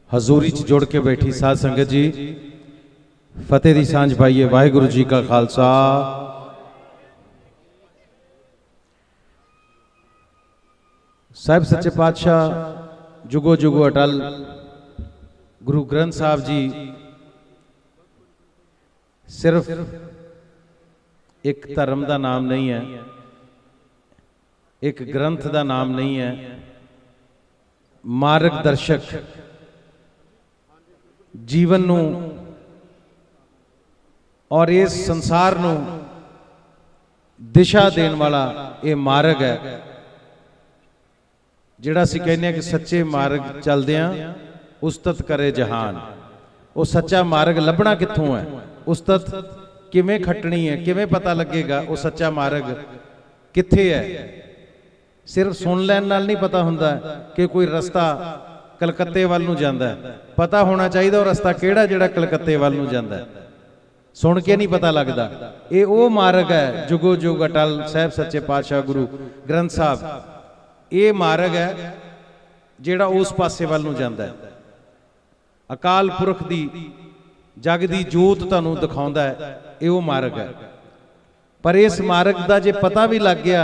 हजूरी च जुड़ के बैठी साध संगत जी, फतेह दी सांझ पाइए। वाहिगुरू जी का खालसा, साहिब सच्चे पातशाह जुगो जुगो अटल गुरु ग्रंथ साहब जी सिर्फ एक धर्म का नाम नहीं है, एक ग्रंथ का नाम नहीं है, मार्गदर्शक जीवन नू और इस संसार नू दिशा देने वाला ये मार्ग है जिहड़ा असीं कहने हैं कि सच्चे मार्ग चलदे हां उस्तत करे जहान। वो सच्चा मार्ग लभना कित्थों है, उस्तत किवें खटनी है, किवें पता लगेगा वो सच्चा मार्ग कित्थे है। सिर्फ सुन लैण नाल नहीं पता हुंदा कि कोई रस्ता कलकत्ते वाल नूं जांदा है, पता होना चाहिए वो रस्ता किहड़ा जिहड़ा कलकत्ते वाल नूं जांदा है। सुन के नहीं पता लगता। ये वो मार्ग है जुगो जुग अटल साहिब सच्चे पातशाह गुरु ग्रंथ साहब, ये मार्ग है जिहड़ा उस पासे वाल नूं जांदा है। अकाल पुरख दी जग दी जोत तुहानूं दिखाउंदा है, ये वो मार्ग है। पर इस मार्ग दा जे पता भी लग गया,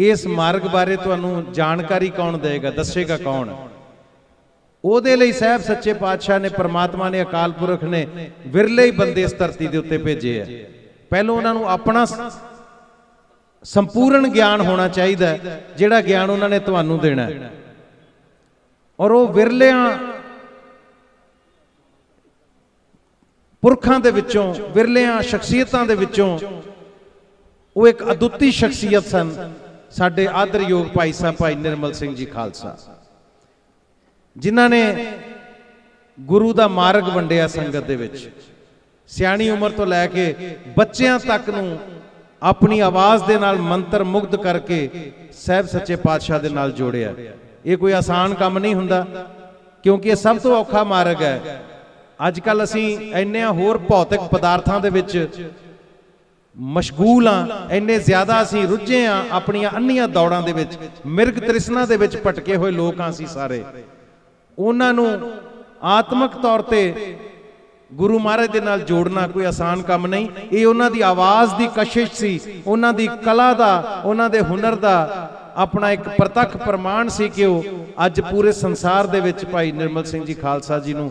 इस मार्ग बारे तुहानूं जानकारी कौन देगा, दसेगा कौन? ਉਹਦੇ ਲਈ साहब सच्चे पातशाह ने परमात्मा ने अकाल पुरख ने विरले ही बंदे इस धरती के उत्ते भेजे है। पहलों उन्होंने अपना संपूर्ण ज्ञान होना चाहिए, जिहड़ा ज्ञान उन्होंने तुहानूं देना है। और वो विरलियां पुरखां दे विचों, विरलियां शख्सियतां दे विचों वो एक अदुੱਤੀ शख्सियत सन साडे आदरयोग भाई साहब भाई निर्मल सिंह जी खालसा, जिन्हां ने गुरु दा मार्ग वंडिया संगत दे विच। सियाणी उम्र तो लैके बच्चियां तक नूं अपनी आवाज़ दे नाल मंत्र मुग्ध करके साहिब सच्चे पातशाह दे नाल जोड़िया। ये कोई आसान काम नहीं हुंदा, क्योंकि ये सब तो औखा मार्ग है। अजकल असीं इन्ने होर भौतिक पदार्थां दे विच मशगूल हाँ, इन्ने ज्यादा असीं रुझे हाँ अपनियां अन्नियां दौड़ां दे विच, मिर्ग तृष्णा दे विच भटके हुए लोग हाँ असीं सारे। उन्हां नूं आत्मक तौर ते गुरु महाराज दे नाल जोड़ना कोई आसान काम नहीं। ये उन्हां दी आवाज़ दी कशिश सी, उन्हां दी कला दा, उन्हां दे हुनर दा अपना एक प्रतख प्रमाण सी कि वो अज पूरे संसार दे विच भाई निर्मल सिंह जी खालसा जी नूं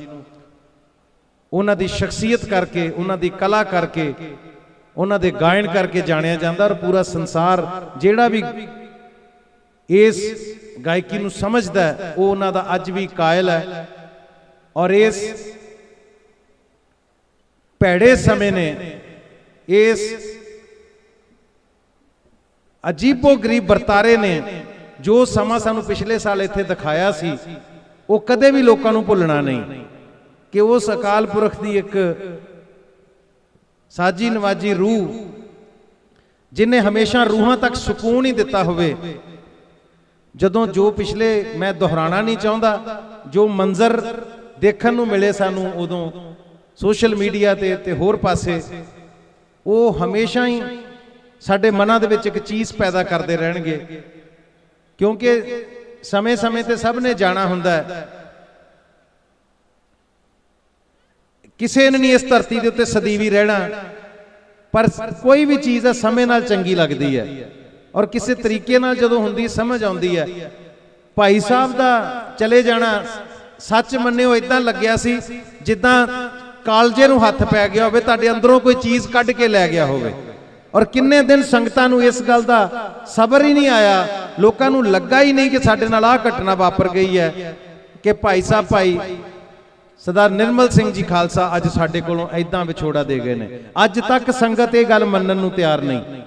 उन्हां दी शख्सियत करके, उन्हां दी कला करके, उन्हां दे गायन करके जानिया जांदा। और पूरा संसार जिहड़ा भी इस गायकी नूं समझदा है वो उन्हां दा अज भी कायल है। और इस भैड़े समय ने, इस अजीबो गरीब बरतारे ने जो समा सानू पिछले साल इत्थे दिखाया सी, वो कदे भी लोकां नूं भुलना नहीं कि उस अकाल पुरख दी एक साजी नवाजी रूह जिन्हें हमेशा रूहां तक सुकून ही दिता होवे। जदों जो पिछले, मैं दोहराना नहीं चाहता, जो मंजर देखण नूं मिले सानू उदों सोशल मीडिया ते होर पासे, वो हमेशा ही साडे मनां दे विच एक चीज़ पैदा करते रहणगे। क्योंकि समय समय ते सब ने जाना हुंदा है, किसी ने नहीं इस धरती के उत्ते सदीवी रहना, पर कोई भी चीज़ है समय नाल चंगी लगती है। और किसी तरीके नाल जदों हुंदी समझ आउंदी है। भाई साहब दा चले जाना सच मन्निओ इदां लग्या सी जिद्दां कालजे नूं हत्थ पै गया होवे, तुहाडे अंदरों कोई चीज़ कढ के लै गया होवे। और किन्ने दिन संगतां नूं इस गल दा सबर ही नहीं आया, लोकां नूं लगा ही नहीं कि साडे नाल आह घटना वापर गई है कि भाई साहब भाई सरदार निर्मल सिंह जी खालसा अज साडे कोलों इदां विछोड़ा दे गए ने। अज तक संगत ये गल मन्नण नूं तैयार नहीं।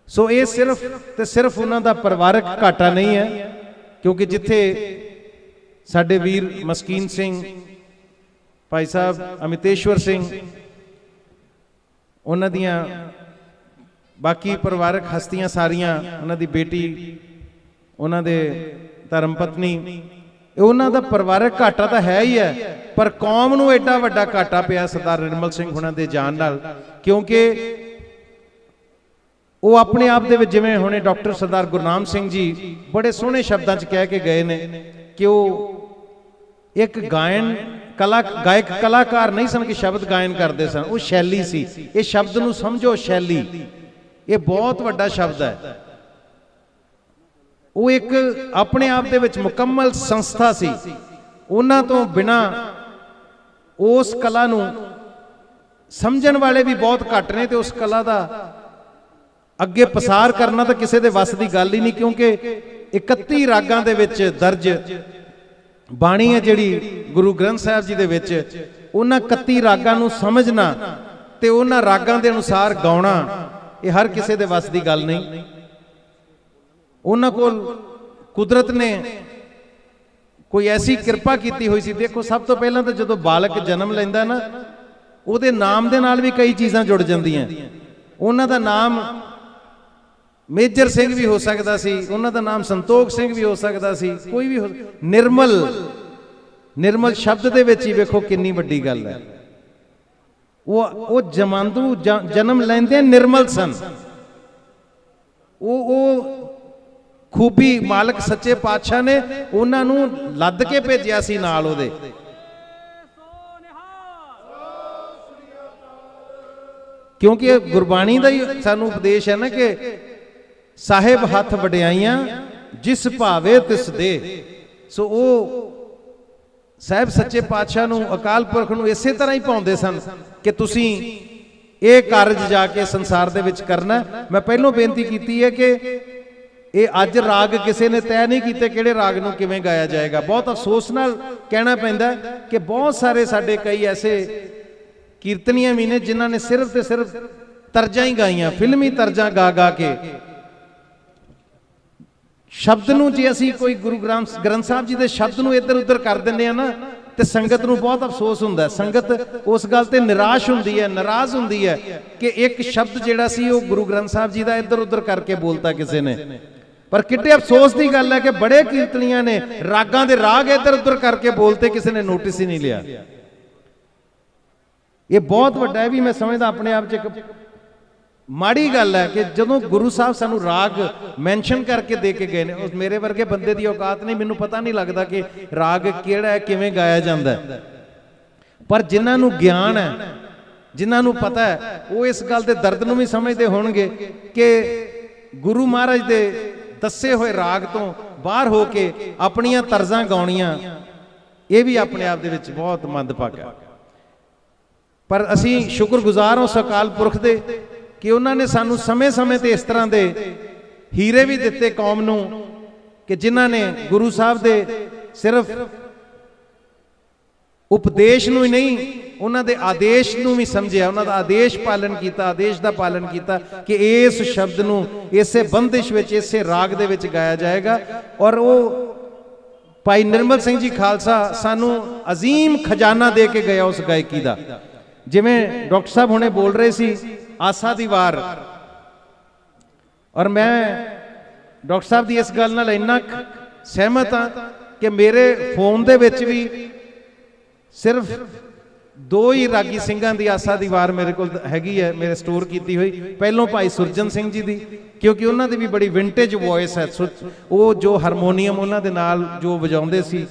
सो ये सिर्फ ते सिर्फ उन्हां दा परिवारक घाटा नहीं है, क्योंकि जिथे साडे वीर मस्कीन सिंह, भाई साहब अमितेश्वर सिंह, उन्हां दियां बाकी परिवारक हस्तियां सारियां, उन्हां दी बेटी, उन्हां दे धर्म पत्नी, उन्हां दा परिवारक घाटा तो है ही है, पर कौम नूं एडा वड्डा घाटा पिया सरदार निर्मल सिंह हुणां दे जान नाल। क्योंकि वो अपने आप दे विच जिवें हुणे डॉक्टर सरदार गुरनाम सिंह जी बड़े सोहणे शब्दां च कह के गए ने कि वो एक गायन गायक कलाकार नहीं सन कि शब्द गायन करते सन, वो शैली सी। ये शब्द नूं समझो, शैली ये बहुत वड्डा शब्द है। वो एक अपने आप दे विच मुकम्मल संस्था सी। उन्हां तो बिना उस कला नूं समझण वाले भी बहुत घट ने, ते उस कला दा अगे पसार करना तो किसी दे वस दी गल ही नहीं, क्योंकि 31 रागां दे विच दर्ज बाणी है जिहड़ी गुरु ग्रंथ साहिब जी दे विच, उन्हां 31 रागां नूं समझना ते उन्हां रागां दे अनुसार गाउणा ये हर किसी दे वस दी गल नहीं। उन्हां कोल कुदरत ने कोई ऐसी किरपा कीती हुई सी। देखो सब तो पहलां तो जदों बालक जन्म लैंदा ना, उहदे नाम दे नाल भी कई चीज़ां जुड़ जांदियां। उन्हां दा नाम मेजर सिंह भी हो सकता सी, उन्हां दा नाम संतोख सिंह भी हो सकता सी, कोई भी हो। निर्मल, निर्मल शब्द दे विच ही वेखो कितनी वड्डी गल है। वो जमांदू जन्म लैंदे निर्मल सन। वो खूबी मालक सच्चे पातशाह ने उन्हां नूं लद के भेजिया सी नाल उहदे। क्योंकि गुरबाणी का ही सानू उपदेश है ना कि साहिब हथ वड्याइयां जिस भावे तिस दे। सो वो साहिब सच्चे पातशाह नूं अकाल पुरख नूं इसे तरह ही पाउंदे सन कि तुसीं ये कारज जाके संसार दे विच करना। मैं पहलों बेनती कीती है कि ये अज राग किसी ने तय नहीं कीते किहड़े राग नूं किवें गाया जाएगा। बहुत अफसोस नाल कहना पैंदा कि बहुत सारे साडे कई ऐसे कीर्तनियां भी ने जिन्हां ने सिर्फ ते सिर्फ तर्जा ही गाइयां, फिल्मी तर्जा गा गा के। शब्द नूं जे असीं कोई गुरु ग्रंथ साहब जी दे शब्द नूं इधर उधर कर दिंदे आ ना, ते संगत नूं बहुत अफसोस हुंदा है। संगत उस गल ते निराश हुंदी है, नाराज हुंदी है कि एक शब्द जिहड़ा सी वो गुरु ग्रंथ साहब जी दा इधर उधर करके बोलता किसी ने। पर कितने अफसोस की गल है कि बड़े कीर्तनियां ने रागां दे राग इधर उधर करके बोलते, किसी ने नोटिस ही नहीं लिया। ये बहुत वड्डा है भी मैं समझदा अपने आप च एक माड़ी गल है कि जदों गुरु साहब सानू राग मैंशन करके दे के गए ने, उस मेरे वर्गे बंदे दी औकात नहीं, मैनू पता नहीं लगता कि राग किहड़ा है, किवें गाया जांदा है। पर जिन्हां नू ज्ञान है, जिन्हां नू पता है, वो इस गल दे दर्द नू भी समझते होणगे कि गुरु महाराज दे दसे हुए राग तो बाहर होके अपनियां तर्जां गाउणियां, ये भी अपने आप दे विच बहुत मंदभागा। पर असीं शुक्रगुजार उस अकाल पुरख दे कि उन्होंने सानू समय समय ते इस तरह दे हीरे भी दिते कौम नू कि जिन्हां ने गुरु साहब दे सिर्फ उपदेश नू ही नहीं, उन्हां दे आदेश नू भी समझिया, उन्हां दा आदेश पालन किया, आदेश दा पालन किया कि इस शब्द नू इसे बंदिश विच, इसे राग दे विच गाया जाएगा। और वो भाई निर्मल सिंह जी खालसा सानू अजीम खजाना दे के गया उस गायकी दा। जिवें डॉक्टर साहब हुणे बोल रहे सी आसा दी वार, और मैं डॉक्टर साहब की इस गल नाल इन्ना सहमत हाँ कि मेरे फोन दे विच भी सिर्फ 2 ही रागी सिंघां दी आसा दी वार मेरे को हैगी है, मेरे स्टोर की हुई। पहलों भाई सुरजन सिंह जी दी, क्योंकि उन्हां दी भी बड़ी विंटेज वॉइस है। वो जो हारमोनीयम उन्हां दे नाल जो वजाउंदे सी,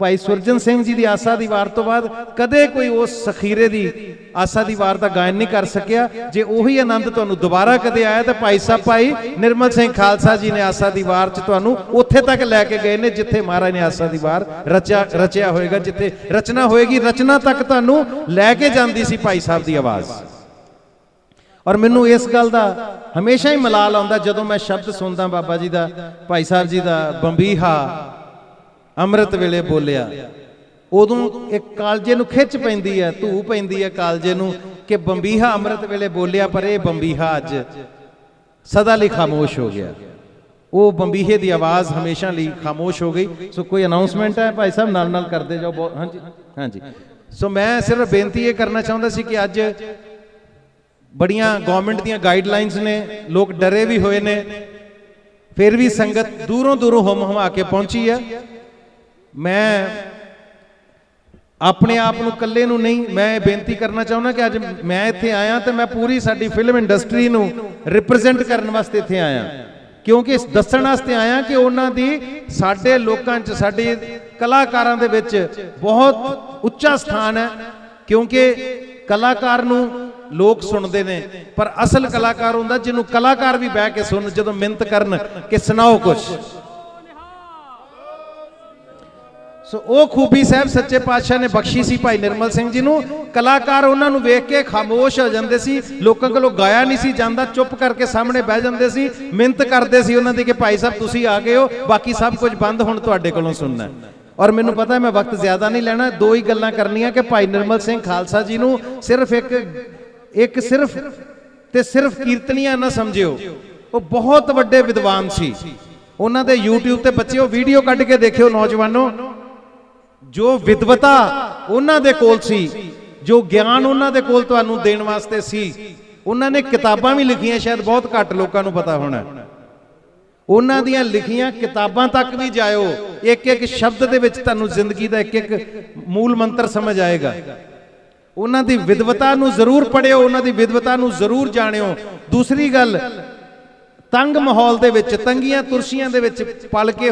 भाई सुरजन सिंह जी की आसा दी वार तो बाद कदे कोई उस सखीरे की आसा दी वार का गायन नहीं कर सकिया। जे उही आनंद तुहानू दोबारा कदे आया तो भाई साहब भाई निर्मल सिंह खालसा जी ने आसा दी वार च तुहानू उत्थे तक लैके गए ने जिथे महाराज ने आसा दी वार रचिया होएगा, जिथे रचना होएगी, रचना तक तुहानू लैके जांदी सी भाई साहब की आवाज़। और मैनू इस गल का हमेशा ही मलाल आउंदा जदों मैं शब्द सुनदा बाबा जी का, भाई साहब जी का बंबीहा अमृत वेले बोलिया, उदों एक कालजे नू खिच पैंदी है, धू पैंदी है कालजे नू कि बंबीहा अमृत वेले बोलिया, पर यह बंबीहा अज सदा लई खामोश हो गया। वो बंबीहे की आवाज़ हमेशा लई खामोश हो गई। सो कोई अनाउंसमेंट है भाई साहब नाल नाल करते जाओ। हाँ जी, हाँ जी। सो मैं सिर्फ बेनती ये करना चाहता सी कि अज बड़ियां गवर्नमेंट दीयां गाइडलाइंस ने, लोग डरे भी हुए ने, फिर भी संगत दूरों दूरों हम हमा के पहुंची है। मैं अपने आप नूं कल्ले नूं नहीं, मैं बेनती करना चाहुंदा कि अज मैं इत्थे आया तो मैं पूरी साडी फिल्म इंडस्ट्री नूं रिप्रजेंट करने वास्ते इत्थे आया, क्योंकि इस दस्सण वास्ते आया कि उन्हां दी साडे लोकां च, साडे ਕਲਾਕਾਰਾਂ ਦੇ ਵਿੱਚ ਬਹੁਤ ਉੱਚਾ ਸਥਾਨ ਹੈ, ਕਿਉਂਕਿ ਕਲਾਕਾਰ ਨੂੰ ਲੋਕ ਸੁਣਦੇ ਨੇ, ਪਰ ਅਸਲ ਕਲਾਕਾਰ ਹੁੰਦਾ ਜਿਹਨੂੰ ਕਲਾਕਾਰ ਵੀ ਬਹਿ ਕੇ ਸੁਣ, ਜਦੋਂ ਮਿਹਨਤ ਕਰਨ ਕਿ ਸੁਣਾਓ ਕੁਛ। ਸੋ ਉਹ ਖੂਬੀ ਸਾਹਿਬ ਸੱਚੇ ਪਾਤਸ਼ਾਹ ਨੇ ਬਖਸ਼ੀ ਸੀ ਭਾਈ ਨਿਰਮਲ ਸਿੰਘ ਜੀ ਨੂੰ। ਕਲਾਕਾਰ ਉਹਨਾਂ ਨੂੰ ਵੇਖ ਕੇ ਖਾਮੋਸ਼ ਹੋ ਜਾਂਦੇ ਸੀ, ਲੋਕਾਂ ਕੋਲੋਂ ਗਾਇਆ ਨਹੀਂ ਸੀ ਜਾਂਦਾ, ਚੁੱਪ ਕਰਕੇ ਸਾਹਮਣੇ ਬਹਿ ਜਾਂਦੇ ਸੀ, ਮਿਹਨਤ ਕਰਦੇ ਸੀ ਉਹਨਾਂ ਦੀ ਕਿ ਭਾਈ ਸਾਹਿਬ ਤੁਸੀਂ ਆ ਗਏ ਹੋ, ਬਾਕੀ ਸਭ ਕੁਝ ਬੰਦ, ਹੁਣ ਤੁਹਾਡੇ ਕੋਲੋਂ ਸੁਣਨਾ। ਔਰ ਮੈਨੂੰ ਪਤਾ ਮੈਂ ਵਕਤ ਜ਼ਿਆਦਾ ਨਹੀਂ ਲੈਣਾ, ਦੋ ਹੀ ਗੱਲਾਂ ਕਰਨੀਆਂ ਕਿ ਭਾਈ ਨਿਰਮਲ ਸਿੰਘ ਖਾਲਸਾ ਜੀ ਨੂੰ ਸਿਰਫ ਇੱਕ ਸਿਰਫ ਕੀਰਤਨੀਆਂ ਨਾ ਸਮਝਿਓ, ਉਹ ਬਹੁਤ ਵੱਡੇ ਵਿਦਵਾਨ ਸੀ। ਉਹਨਾਂ ਦੇ YouTube ਤੇ ਬੱਚਿਓ ਵੀਡੀਓ ਕੱਢ ਕੇ ਦੇਖਿਓ ਨੌਜਵਾਨੋ, ਜੋ ਵਿਦਵਤਾ ਉਹਨਾਂ ਦੇ ਕੋਲ ਸੀ, ਜੋ ਗਿਆਨ ਉਹਨਾਂ ਦੇ ਕੋਲ ਤੁਹਾਨੂੰ ਦੇਣ ਵਾਸਤੇ ਸੀ। ਉਹਨਾਂ ਨੇ ਕਿਤਾਬਾਂ ਵੀ ਲਿਖੀਆਂ, ਸ਼ਾਇਦ ਬਹੁਤ ਘੱਟ ਲੋਕਾਂ ਨੂੰ ਪਤਾ ਹੋਣਾ। ਉਹਨਾਂ ਦੀਆਂ ਲਿਖੀਆਂ ਕਿਤਾਬਾਂ ਤੱਕ ਵੀ ਜਾਇਓ, ਇੱਕ ਇੱਕ ਸ਼ਬਦ ਦੇ ਵਿੱਚ ਤੁਹਾਨੂੰ ਜ਼ਿੰਦਗੀ ਦਾ ਇੱਕ ਇੱਕ ਮੂਲ ਮੰਤਰ ਸਮਝ ਆਏਗਾ। ਉਹਨਾਂ ਦੀ ਵਿਦਵਤਾ ਨੂੰ ਜ਼ਰੂਰ ਪੜ੍ਹਿਓ, ਉਹਨਾਂ ਦੀ ਵਿਦਵਤਾ ਨੂੰ ਜ਼ਰੂਰ ਜਾਣਿਓ। ਦੂਸਰੀ ਗੱਲ, ਤੰਗ ਮਾਹੌਲ ਦੇ ਵਿੱਚ, ਤੰਗੀਆਂ ਤੁਰਸ਼ੀਆਂ ਦੇ ਵਿੱਚ ਪਲ ਕੇ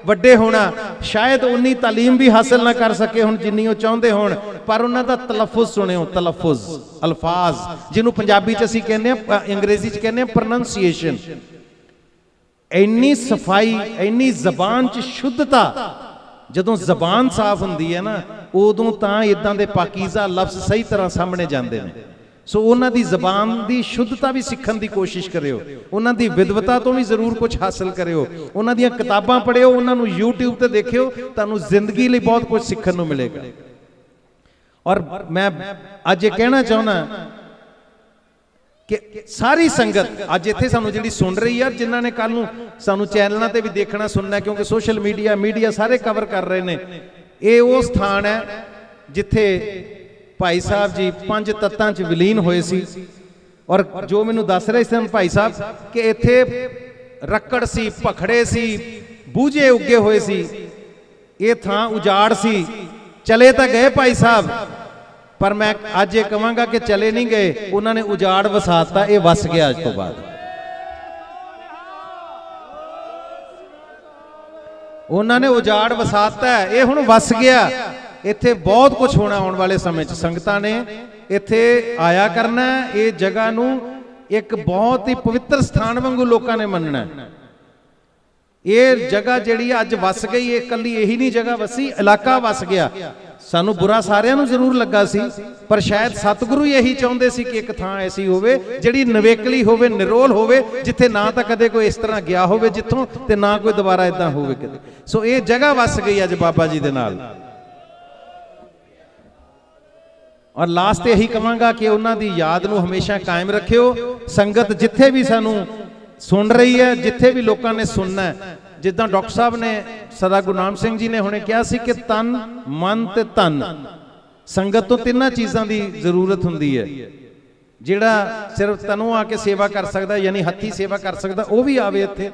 ਵੱਡੇ ਹੋਣਾ, ਸ਼ਾਇਦ ਉਨੀ ਤਾਲੀਮ ਵੀ ਹਾਸਲ ਨਾ ਕਰ ਸਕੇ ਹੁਣ ਜਿੰਨੀ ਉਹ ਚਾਹੁੰਦੇ ਹੋਣ, ਪਰ ਉਹਨਾਂ ਦਾ ਤਲਫੁਜ਼ ਸੁਣਿਓ, ਤਲਫੁਜ਼, ਅਲਫਾਜ਼, ਜਿਹਨੂੰ ਪੰਜਾਬੀ 'ਚ ਅਸੀਂ ਕਹਿੰਦੇ ਹਾਂ, ਅੰਗਰੇਜ਼ੀ 'ਚ ਕਹਿੰਦੇ ਹਾਂ ਪ੍ਰੋਨੰਸੀਏਸ਼ਨ। ਇੰਨੀ ਸਫਾਈ, ਇੰਨੀ ਜ਼ਬਾਨ 'ਚ ਸ਼ੁੱਧਤਾ, ਜਦੋਂ ਜ਼ਬਾਨ ਸਾਫ਼ ਹੁੰਦੀ ਹੈ ਨਾ, ਉਦੋਂ ਤਾਂ ਇਦਾਂ ਦੇ ਪਾਕੀਜ਼ਾ ਲਫ਼ਜ਼ ਸਹੀ ਤਰ੍ਹਾਂ ਸਾਹਮਣੇ ਜਾਂਦੇ ਨੇ। ਸੋ ਉਹਨਾਂ ਦੀ ਜ਼ਬਾਨ ਦੀ ਸ਼ੁੱਧਤਾ ਵੀ ਸਿੱਖਣ ਦੀ ਕੋਸ਼ਿਸ਼ ਕਰਿਓ, ਉਹਨਾਂ ਦੀ ਵਿਦਵਤਾ ਤੋਂ ਵੀ ਜ਼ਰੂਰ ਕੁਝ ਹਾਸਲ ਕਰਿਓ, ਉਹਨਾਂ ਦੀਆਂ ਕਿਤਾਬਾਂ ਪੜ੍ਹਿਓ, ਉਹਨਾਂ ਨੂੰ YouTube ਤੇ ਦੇਖਿਓ, ਤੁਹਾਨੂੰ ਜ਼ਿੰਦਗੀ ਲਈ ਬਹੁਤ ਕੁਝ ਸਿੱਖਣ ਨੂੰ ਮਿਲੇਗਾ। ਔਰ ਮੈਂ ਅੱਜ ਇਹ ਕਹਿਣਾ ਚਾਹੁੰਦਾ ਕਿ ਸਾਰੀ ਸੰਗਤ ਅੱਜ ਇੱਥੇ ਸਾਨੂੰ ਜਿਹੜੀ ਸੁਣ ਰਹੀ ਹੈ, ਜਿਨ੍ਹਾਂ ਨੇ ਕੱਲ ਨੂੰ ਸਾਨੂੰ ਚੈਨਲਾਂ ਤੇ ਵੀ ਦੇਖਣਾ ਸੁਣਨਾ, ਕਿਉਂਕਿ ਸੋਸ਼ਲ ਮੀਡੀਆ ਸਾਰੇ ਕਵਰ ਕਰ ਰਹੇ ਨੇ, ਇਹ ਉਹ ਸਥਾਨ ਹੈ ਜਿੱਥੇ ਭਾਈ ਸਾਹਿਬ ਜੀ 5 ਤੱਤਾਂ 'ਚ ਵਿਲੀਨ ਹੋਏ ਸੀ। ਔਰ ਜੋ ਮੈਨੂੰ ਦੱਸ ਰਹੇ ਸਨ ਭਾਈ ਸਾਹਿਬ ਕਿ ਇੱਥੇ ਰੱਕੜ ਸੀ, ਭਖੜੇ ਸੀ, ਬੂਝੇ ਉੱਗੇ ਹੋਏ ਸੀ, ਇਹ ਥਾਂ ਉਜਾੜ ਸੀ। ਚਲੇ ਤਾਂ ਗਏ ਭਾਈ ਸਾਹਿਬ, ਪਰ ਮੈਂ ਅੱਜ ਇਹ ਕਹਾਂਗਾ ਕਿ ਚਲੇ ਨਹੀਂ ਗਏ, ਉਹਨਾਂ ਨੇ ਉਜਾੜ ਵਸਾਤਾ, ਇਹ ਵਸ ਗਿਆ ਅੱਜ ਤੋਂ ਬਾਅਦ। ਉਹਨਾਂ ਨੇ ਉਜਾੜ ਵਸਾਤਾ, ਇਹ ਹੁਣ ਵਸ ਗਿਆ। ਇੱਥੇ ਬਹੁਤ ਕੁਝ ਹੋਣਾ ਆਉਣ ਵਾਲੇ ਸਮੇਂ 'ਚ। ਸੰਗਤਾਂ ਨੇ ਇੱਥੇ ਆਇਆ ਕਰਨਾ, ਇਹ ਜਗ੍ਹਾ ਨੂੰ ਇੱਕ ਬਹੁਤ ਹੀ ਪਵਿੱਤਰ ਸਥਾਨ ਵਾਂਗੂ ਲੋਕਾਂ ਨੇ ਮੰਨਣਾ। ਇਹ ਜਗ੍ਹਾ ਜਿਹੜੀ ਅੱਜ ਵਸ ਗਈ, ਇਹ ਇਕੱਲੀ ਇਹੀ ਨਹੀਂ ਜਗ੍ਹਾ ਵਸੀ, ਇਲਾਕਾ ਵਸ ਗਿਆ। ਸਾਨੂੰ ਬੁਰਾ ਸਾਰਿਆਂ ਨੂੰ ਜ਼ਰੂਰ ਲੱਗਾ ਸੀ, ਪਰ ਸ਼ਾਇਦ ਸਤਿਗੁਰੂ ਹੀ ਇਹੀ ਚਾਹੁੰਦੇ ਸੀ ਕਿ ਇੱਕ ਥਾਂ ਐਸੀ ਹੋਵੇ ਜਿਹੜੀ ਨਿਵੇਕਲੀ ਹੋਵੇ, ਨਿਰੋਲ ਹੋਵੇ, ਜਿੱਥੇ ਨਾ ਤਾਂ ਕਦੇ ਕੋਈ ਇਸ ਤਰ੍ਹਾਂ ਗਿਆ ਹੋਵੇ ਜਿੱਥੋਂ, ਤੇ ਨਾ ਕੋਈ ਦੁਬਾਰਾ ਇਦਾਂ ਹੋਵੇ ਕਦੇ। ਸੋ ਇਹ ਜਗ੍ਹਾ ਵਸ ਗਈ ਅੱਜ ਬਾਬਾ ਜੀ ਦੇ ਨਾਲ। ਔਰ ਲਾਸਟ ਇਹੀ ਕਹਾਂਗਾ ਕਿ ਉਹਨਾਂ ਦੀ ਯਾਦ ਨੂੰ ਹਮੇਸ਼ਾ ਕਾਇਮ ਰੱਖਿਓ। ਸੰਗਤ ਜਿੱਥੇ ਵੀ ਸਾਨੂੰ ਸੁਣ ਰਹੀ ਹੈ, ਜਿੱਥੇ ਵੀ ਲੋਕਾਂ ਨੇ ਸੁਣਨਾ ਹੈ, ਜਿੱਦਾਂ ਡਾਕਟਰ ਸਾਹਿਬ ਨੇ, ਸਦਾ ਗੁਰੂ ਨਾਨਕ ਸਿੰਘ ਜੀ ਨੇ ਹੁਣੇ ਕਿਹਾ ਸੀ ਕਿ ਤਨ, ਮਨ ਤੇ ਧਨ, ਸੰਗਤ ਤੋਂ ਤਿੰਨਾਂ ਚੀਜ਼ਾਂ ਦੀ ਜ਼ਰੂਰਤ ਹੁੰਦੀ ਹੈ। ਜਿਹੜਾ ਸਿਰਫ ਤਨੋਂ ਆ ਕੇ ਸੇਵਾ ਕਰ ਸਕਦਾ, ਯਾਨੀ ਹੱਥੀ ਸੇਵਾ ਕਰ ਸਕਦਾ, ਉਹ ਵੀ ਆਵੇ ਇੱਥੇ।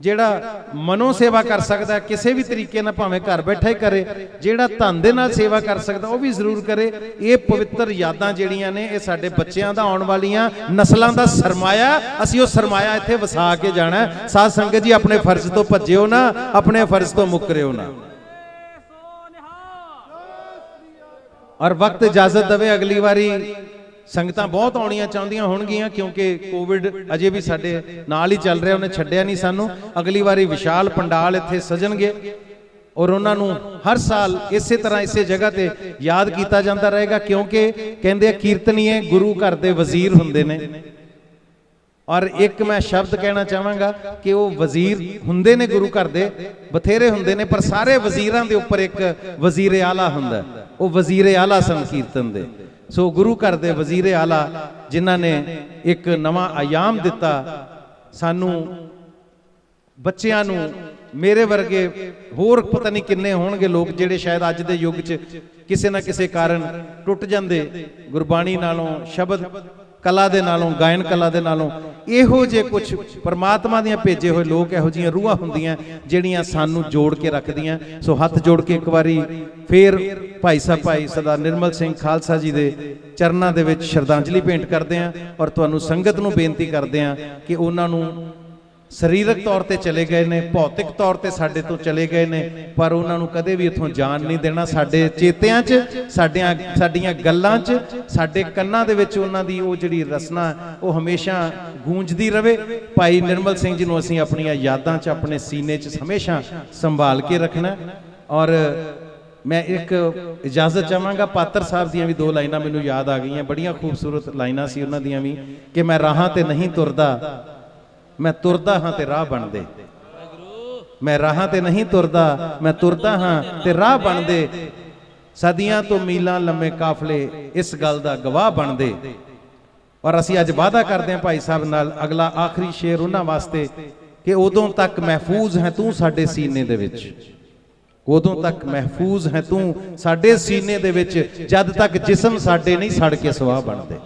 ਜਿਹੜਾ ਮਨੋਂ ਸੇਵਾ ਕਰ ਸਕਦਾ ਕਿਸੇ ਵੀ ਤਰੀਕੇ ਨਾਲ, ਭਾਵੇਂ ਘਰ ਬੈਠਾ ਹੀ ਕਰੇ। ਜਿਹੜਾ ਧਨ ਦੇ ਨਾਲ ਸੇਵਾ ਕਰ ਸਕਦਾ ਉਹ ਵੀ ਜ਼ਰੂਰ ਕਰੇ। ਇਹ ਪਵਿੱਤਰ ਯਾਦਾਂ ਜਿਹੜੀਆਂ ਨੇ, ਇਹ ਸਾਡੇ ਬੱਚਿਆਂ ਦਾ, ਆਉਣ ਵਾਲੀਆਂ ਨਸਲਾਂ ਦਾ ਸਰਮਾਇਆ। ਅਸੀਂ ਉਹ ਸਰਮਾਇਆ ਇੱਥੇ ਵਸਾ ਕੇ ਜਾਣਾ। ਸਾਧ ਸੰਗਤ ਜੀ, ਆਪਣੇ ਫਰਜ਼ ਤੋਂ ਭੱਜਿਓ ਨਾ, ਆਪਣੇ ਫਰਜ਼ ਤੋਂ ਮੁੱਕਰਿਓ ਨਾ। ਔਰ ਵਕਤ ਇਜਾਜ਼ਤ ਦੇਵੇ, ਅਗਲੀ ਵਾਰੀ ਸੰਗਤਾਂ ਬਹੁਤ ਆਉਣੀਆਂ ਚਾਹੁੰਦੀਆਂ ਹੋਣਗੀਆਂ, ਕਿਉਂਕਿ ਕੋਵਿਡ ਅਜੇ ਵੀ ਸਾਡੇ ਨਾਲ ਹੀ ਚੱਲ ਰਿਹਾ, ਉਹਨੇ ਛੱਡਿਆ ਨਹੀਂ ਸਾਨੂੰ। ਅਗਲੀ ਵਾਰੀ ਵਿਸ਼ਾਲ ਪੰਡਾਲ ਇੱਥੇ ਸਜਣਗੇ, ਔਰ ਉਹਨਾਂ ਨੂੰ ਹਰ ਸਾਲ ਇਸੇ ਤਰ੍ਹਾਂ ਇਸੇ ਜਗ੍ਹਾ ਤੇ ਯਾਦ ਕੀਤਾ ਜਾਂਦਾ ਰਹੇਗਾ, ਕਿਉਂਕਿ ਕਹਿੰਦੇ ਆ ਕੀਰਤਨੀਏ ਗੁਰੂ ਘਰ ਦੇ ਵਜ਼ੀਰ ਹੁੰਦੇ ਨੇ। ਔਰ ਇੱਕ ਮੈਂ ਸ਼ਬਦ ਕਹਿਣਾ ਚਾਹਾਂਗਾ ਕਿ ਉਹ ਵਜ਼ੀਰ ਹੁੰਦੇ ਨੇ ਗੁਰੂ ਘਰ ਦੇ, ਬਥੇਰੇ ਹੁੰਦੇ ਨੇ, ਪਰ ਸਾਰੇ ਵਜ਼ੀਰਾਂ ਦੇ ਉੱਪਰ ਇੱਕ ਵਜ਼ੀਰ ਆਲਾ ਹੁੰਦਾ, ਉਹ ਵਜ਼ੀਰ ਆਲਾ ਸਨ ਕੀਰਤਨ ਦੇ। ਸੋ ਗੁਰੂ ਘਰ ਦੇ ਵਜ਼ੀਰ ਆਲਾ, ਜਿਨ੍ਹਾਂ ਨੇ ਇੱਕ ਨਵਾਂ ਆਯਾਮ ਦਿੱਤਾ ਸਾਨੂੰ, ਬੱਚਿਆਂ ਨੂੰ। ਮੇਰੇ ਵਰਗੇ ਹੋਰ ਪਤਾ ਨਹੀਂ ਕਿੰਨੇ ਹੋਣਗੇ ਲੋਕ ਜਿਹੜੇ ਸ਼ਾਇਦ ਅੱਜ ਦੇ ਯੁੱਗ 'ਚ ਕਿਸੇ ਨਾ ਕਿਸੇ ਕਾਰਨ ਟੁੱਟ ਜਾਂਦੇ ਗੁਰਬਾਣੀ ਨਾਲੋਂ, ਸ਼ਬਦ ਕਲਾ ਦੇ ਨਾਲੋਂ, ਗਾਇਨ ਕਲਾ ਦੇ ਨਾਲੋਂ। ਇਹੋ ਜਿਹੇ ਕੁਝ ਪਰਮਾਤਮਾ ਦੀਆਂ ਭੇਜੇ ਹੋਏ ਲੋਕ, ਇਹੋ ਜਿਹੀਆਂ ਰੂਹਾਂ ਹੁੰਦੀਆਂ ਜਿਹੜੀਆਂ ਸਾਨੂੰ ਜੋੜ ਕੇ ਰੱਖਦੀਆਂ। ਸੋ ਹੱਥ ਜੋੜ ਕੇ ਇੱਕ ਵਾਰੀ ਫੇਰ ਭਾਈ ਸਾਹਿਬ, ਭਾਈ ਸਰਦਾਰ ਨਿਰਮਲ ਸਿੰਘ ਖਾਲਸਾ ਜੀ ਦੇ ਚਰਨਾਂ ਦੇ ਵਿੱਚ ਸ਼ਰਧਾਂਜਲੀ ਭੇਂਟ ਕਰਦੇ ਹਾਂ, ਔਰ ਤੁਹਾਨੂੰ ਸੰਗਤ ਨੂੰ ਬੇਨਤੀ ਕਰਦੇ ਹਾਂ ਕਿ ਉਹਨਾਂ ਨੂੰ ਸਰੀਰਕ ਤੌਰ ਤੇ ਚਲੇ ਗਏ ਨੇ, ਭੌਤਿਕ ਤੌਰ ਤੇ ਸਾਡੇ ਤੋਂ ਚਲੇ ਗਏ ਨੇ, ਪਰ ਉਹਨਾਂ ਨੂੰ ਕਦੇ ਵੀ ਇੱਥੋਂ ਜਾਣ ਨਹੀਂ ਦੇਣਾ। ਸਾਡੇ ਚੇਤਿਆਂ 'ਚ, ਸਾਡੀਆਂ ਗੱਲਾਂ 'ਚ, ਸਾਡੇ ਕੰਨਾਂ ਦੇ ਵਿੱਚ ਉਹਨਾਂ ਦੀ ਉਹ ਜਿਹੜੀ ਰਸਨਾ ਉਹ ਹਮੇਸ਼ਾ ਗੂੰਜਦੀ ਰਵੇ। ਭਾਈ ਨਿਰਮਲ ਸਿੰਘ ਜੀ ਨੂੰ ਅਸੀਂ ਆਪਣੀਆਂ ਯਾਦਾਂ 'ਚ, ਆਪਣੇ ਸੀਨੇ 'ਚ ਹਮੇਸ਼ਾ ਸੰਭਾਲ ਕੇ ਰੱਖਣਾ। ਔਰ मैं एक इजाजत चाहांगा, पात्र साहब दियां भी दो लाइनां मैनूं याद आ गई, बड़ियां खूबसूरत लाइनां सी उन्हां दियां भी कि मैं राहां ते नहीं तुरदा, मैं तुरदा हां ते राह बनदे। मैं राहां ते नहीं तुरदा, मैं तुरदा हां ते राह बनदे। सदियां तो मीलां लम्मे काफले इस गल दा गवाह बनदे। और असीं अज वादा करदे हां भाई साहब नाल, अगला आखिरी शेर उन्हां वास्ते कि उदों तक महफूज है तू साडे सीने दे विच, उदों तक महफूज है तू साडे सीने दे विच, जद तक जिस्म साडे नहीं सड़ के सवाह बनते।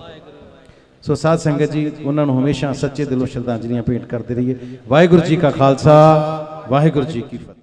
सो साध संगत जी, उन्होंने हमेशा सच्चे दिलों श्रद्धांजलियां भेंट करते रहिए। वाहिगुरू जी का खालसा, वाहिगुरू जी की फतेह।